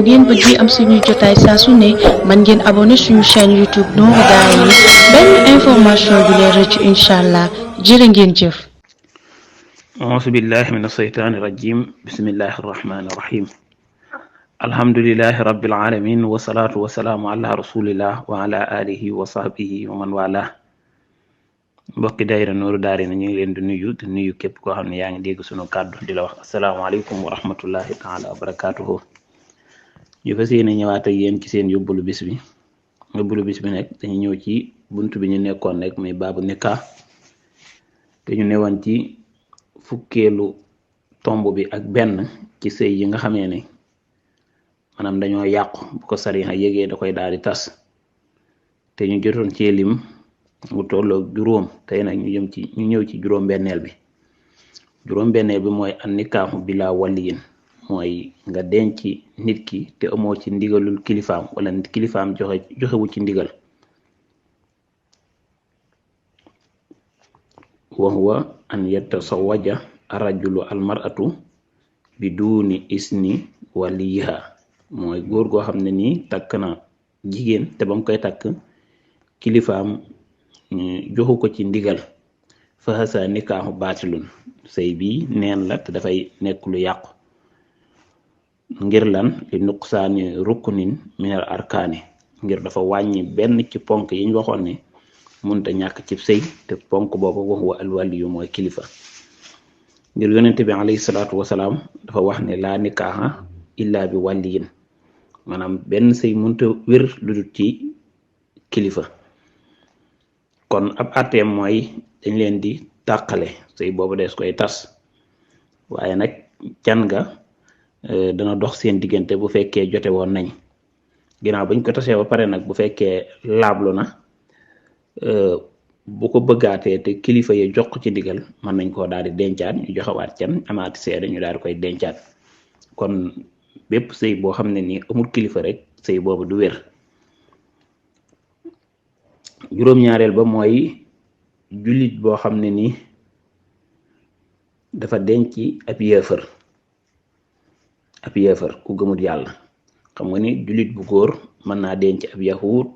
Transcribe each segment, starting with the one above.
ngeen bëggee am suñuy jotaay saa su ne mën ngeen abonné suñu chaîne YouTube Nourou Darayni benn information du leen rëcc incha allah jërë ngeen jëf. auzu billahi min asheytaani rajim bismillahi arrahmani irrahim alhamdulilahi rabbil alamin wasalaatu wasalaamu ala rasulillah wa ala alihi wa sahbihi wa man wala mbokki daayira Nourou Darayni ñu ngi leen di nuyu képp koo xam ne yaa ngi dégg sunu kàddu di la wax asalaamaaleykum wa rahmatullahi taala wa barakatuhu ñu fas yéene ñëwaat ak yéen ci seen yóbbalu bis bi nag dañu ñëw ci buntu bi ñu nekkoon rek muy baabu nikah te ñu newoon ci fukkeelu tomb bi ak benn ci sëy yi nga xamee ne maanaam dañoo yàqu bu ko sariya yégee da koy daal di tas te ñu jotoon ci lim mu tolloog juróom tey nag ñu ñëw ci juróom-benneel bi mooy an nikaahu bila waliyin mooy nga denc nit ki te amoo ci ndigalul kilifaam wala kilifaam joxewu ci ndigal wa huwa an yatasawaja arrajulu almaratu bi duuni isni waliha mooy góor goo xam ne nii takk na jigéen te ba mu koy takk kilifaam joxu ko ci ndigal fa hasa nikaahu baatilun sëy bi neen la te dafay nekk lu yàqu ngir lan li nuqsaani ruknin minal arkaani ngir dafa wàññi benn ci ponk yi ñu waxoon ne munta ñàkk ci sëy te ponk boobu wax wa alwaliyu mooy kilifa ngir yonente bi alayhi salaatu wasalaam dafa wax ne laa nikaaha illa bi waliyin maanaam benn sëy munta wér lu dul ci kilifa kon ab atteem mooy dañ leen di tàqale sëy boobu des koy tas waaye nag can nga dana dox seen diggante bu fekkee jote woon nañ ginnaaw bañ ko tasee ba pare nag bu fekkee laablu na bu ko bëggaatee te kilifa yi jox ko ci ndigal mën nañ koo daal di dencaat ñu joxewaat can amaati seede ñu daal di koy dencaat kon bépp sëy boo xam ne nii amul kilifa rek sëy boobu du wér. juróom-ñaareel ba mooy jullit boo xam ne nii dafa denc ab yéefar ku gëmut yàlla xam nga ni jullit bu góor mën naa denc ab yahud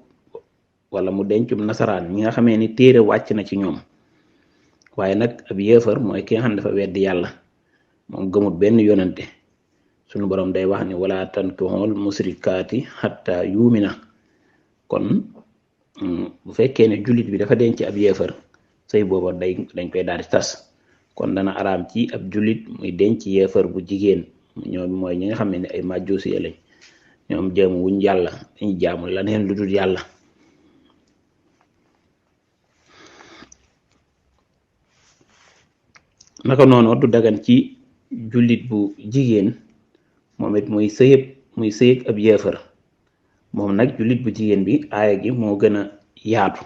wala mu dencum nasaraan ñi nga xamee ni téere wàcc na ci ñoom waaye nag ab yéefar mooy ki nga xam ne dafa weddi yàlla moom gëmut benn yonante sunu borom day wax ni wala tankihul musrikaati hatta yuumina kon bu fekkee ne jullit bi dafa denc ab yéefar sëy booba dañ koy daal di tas kon dana araam ci ab jullit muy denc yéefar bu jigéen ñoom mooy ñi nga xam ne ay majjusi lañ ñoom jaamu wuñ yàlla dañuy jaamu laneen lu dul yàlla naka noonu du dagan ci jullit bu jigéen moom it muy sëyëg ab yéefar moom nag jullit bu jigéen bi aaya gi moo gën a yaatu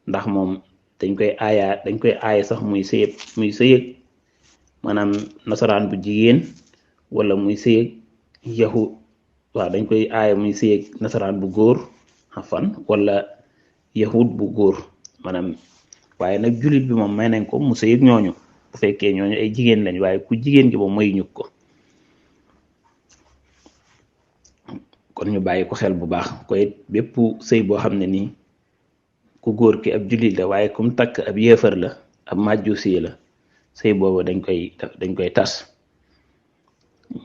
ndax moom dañ koy aaya sax muy sëyëg maanaam nasaraan bu jigéen wala muy sëyëg yahud waaw dañ koy aaya muy sëyëg nasaraan bu góor xafan wala yahud bu góor maanaam waaye nag jullit bi moom may nañ ko mu sëyëg ñooñu bu fekkee ñooñu ay jigéen lañ waaye ku jigéen gi moom mayuñu ko kon ñu bàyyi ko xel bu baax koy bépp sëy boo xam ne nii ku góor ki ab jullit la waaye kum takk ab yéefar la ab majjusi la sëy boobu dañ koy tas.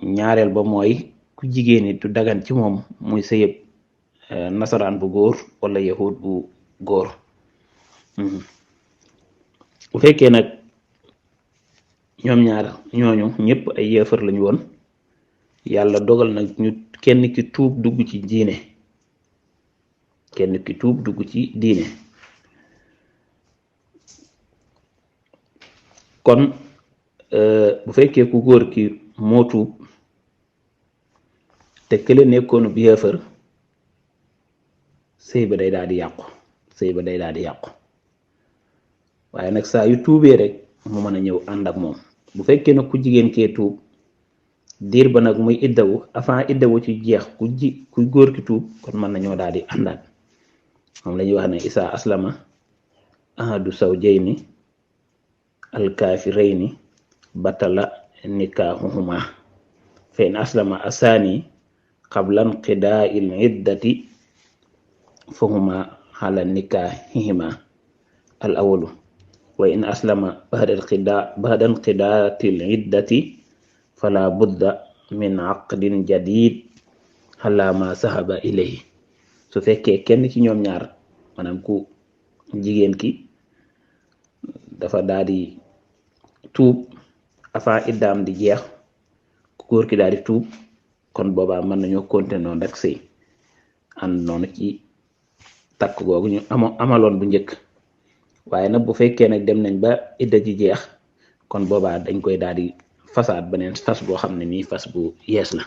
ñaareel ba mooy ku jigéen it du dagan ci moom muy sëyëb nasaraan bu góor wala yahud bu góor bu fekkee nag ñoom ñaar ñooñu ñëpp ay yéefar lañu woon yàlla dogal nag ñu kenn ki tuub dugg ci diine kon bu fekkee ku góor ki moo tuub te kële nekkoonu bi yéefar sëy ba day daal di yàqu waaye nag saa yu tuubee rek mu mën a ñëw ànd ak moom bu fekkee nag ku jigéen kee tuub diir ba nag muy iddawu avant iddawu ci jeex ku góor ki tuub kon mën nañoo daal di àndaat moom la ñuy wax ne isa aslama ahadu zawjayni alkaafirayni batala nikaahuhuma fa in aslama asaani qabla inqidaai al-iddati fahuma ala nikahihima al awalu wa in aslama ba'da inqidaati al-iddati fala budda min aqdin jadid ala ma sahaba ilayhi. su fekkee kenn ci ñoom ñaar maanaam ku jigéen ki dafa daal di tuub avant iddaam di jeex ku góor ki daal di tuub kon boobaa mën nañoo continuer noonu rek sëy ànd noonu ci takk googu ñu amaloon bu njëkk. waaye nag bu fekkee nag dem nañ ba idda ji jeex kon boobaa dañ koy daal di fasaat beneen fas boo xam ne nii fas bu yees la.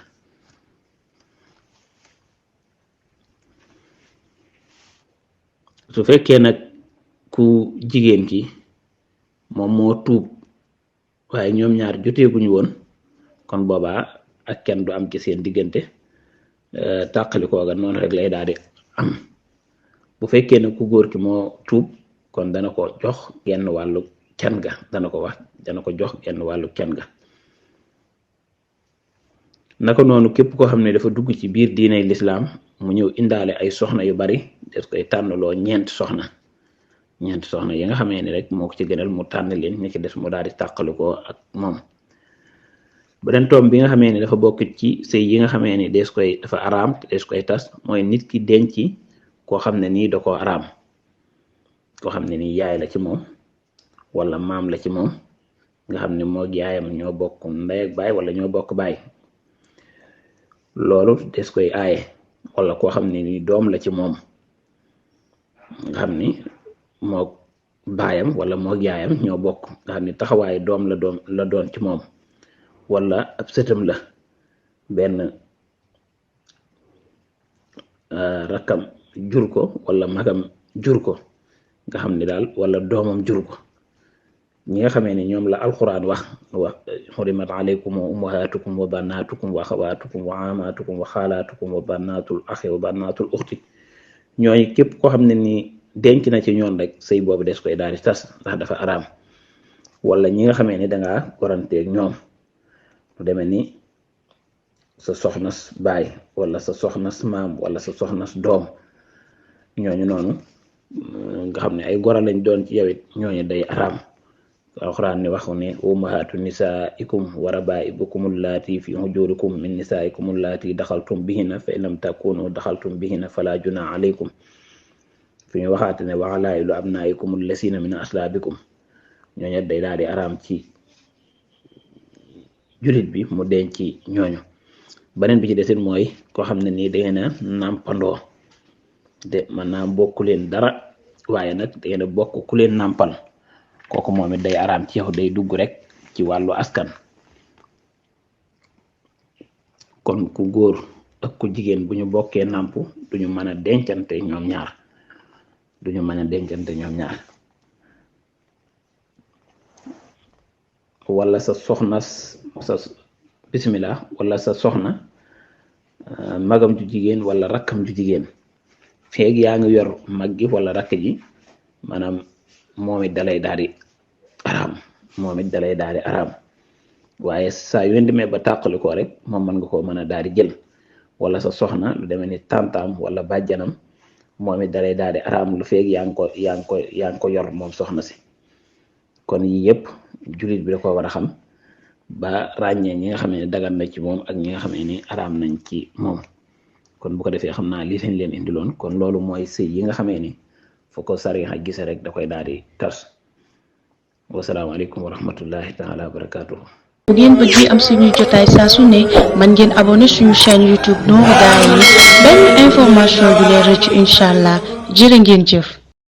su fekkee nag ku jigéen ki moom moo tuub waaye ñoom ñaar joteeguñu woon kon boobaa ak kenn du am ci seen diggante tàqalikooga noonu rek lay daal di am. bu fekkee nag ku góor ki moo tuub kon dana ko jox genn wàllu can ga dana ko jox genn wàllu can ga. naka noonu képp koo xam ne dafa dugg ci biir diiney lislaam mu ñëw indaale ay soxna yu bari des koy tànnaloo ñeenti soxna yi nga xamee ni rek moo ko ci gënal mu tànn leen ñi ci des mu daal di tàqalikoo ak moom. beneen tomb bi nga xamee ni dafa bokk ci sëy yi nga xamee ni dafa araam te des koy tas mooy nit ki denc koo xam ne nii da koo araam, koo xam ne nii yaay la ci moom wala maam la ci moom nga xam ne moo yaayam ñoo bokk ndey ak baay wala ñoo bokk baay, loolu des koy aaye. wala koo xam ne nii doom la ci moom nga xam ni moo baayam wala moo yaayam ñoo bokk nga xam ni taxawaayu doom la doon ci moom, wala ab sëtam la benn rakkam jur ko wala magam jur ko nga xam ni daal wala doomam jur ko. ñi nga xamee ni ñoom la alquran wax xurimat alaykum wa ummahatukum wa banatukum wa axawatukum wa amatukum wa xaalaatukum wa banatul axi wa banatul uxti, ñooñu képp koo xam ne ni denc na ci ñoon rek sëy boobu des koy daal di tas ndax dafa araam. wala ñi nga xamee ni dangaa goranteeg ñoom lu demee ni sa soxnas baay wala sa soxnas maam wala sa soxnas doom, ñooñu noonu nga xam ne ay gora lañ doon ci yow it ñooñu day araam. alxuraan ni waxu ne ummahatu nisaikum wa rabaibukum allati fi hujurikum min nisaikum allati daxaltum bihina fa in lam takunu daxaltum bihina fala juna alaykum, fi ñu waxaate ne wa alailu abnaikum allasina min aslabikum, ñooñu day daal di araam ci julit bi mu denc ci ñooñu. beneen bi ci desit mooy koo xam ne nii dangeen a nàmpandoo de maanaam bokku leen dara waaye nag dangeen a bokk ku leen nàmpal, kooku moom it day araam ci yow, day dugg rek ci wàllu askan. kon ku góor ak ku jigéen bu ñu bokkee nàmp duñu mën a dencante ñoom ñaar wala sa soxna bismillah wala sa soxna magam ju jigéen wala rakkam ju jigéen feeg yaa ngi yor mag gi wala rakk ji maanaam moom it dalay daal di araam waaye saa yu demee ba tàqali ko rek moom mën nga koo mën a daal di jël. wala sa soxna lu demee ni tantam wala bàjjanam moom it dalay daal di araam lu feeg yaa ngi ko yor moom soxna si. kon yii yëpp jullit bi da ko war a xam ba ràññee ñi nga xam ne dagan na ci moom ak ñi nga xam ne araam nañ ci moom. kon bu ko defee xam naa lii lañ leen indiloon. kon loolu mooy sëy yi nga xamee ni foo ko sariya gise rek da koy daal di tas. wasalaamaaleykum wa rahmatullahi taala wa barakatuhu. bu ngeen bëggee am suñuy jotaay saa su ne mën ngeen abonné suñu chaîne YouTube Nourou Darayni benn information du leen rëcc incha allah jërë ngeen jëf.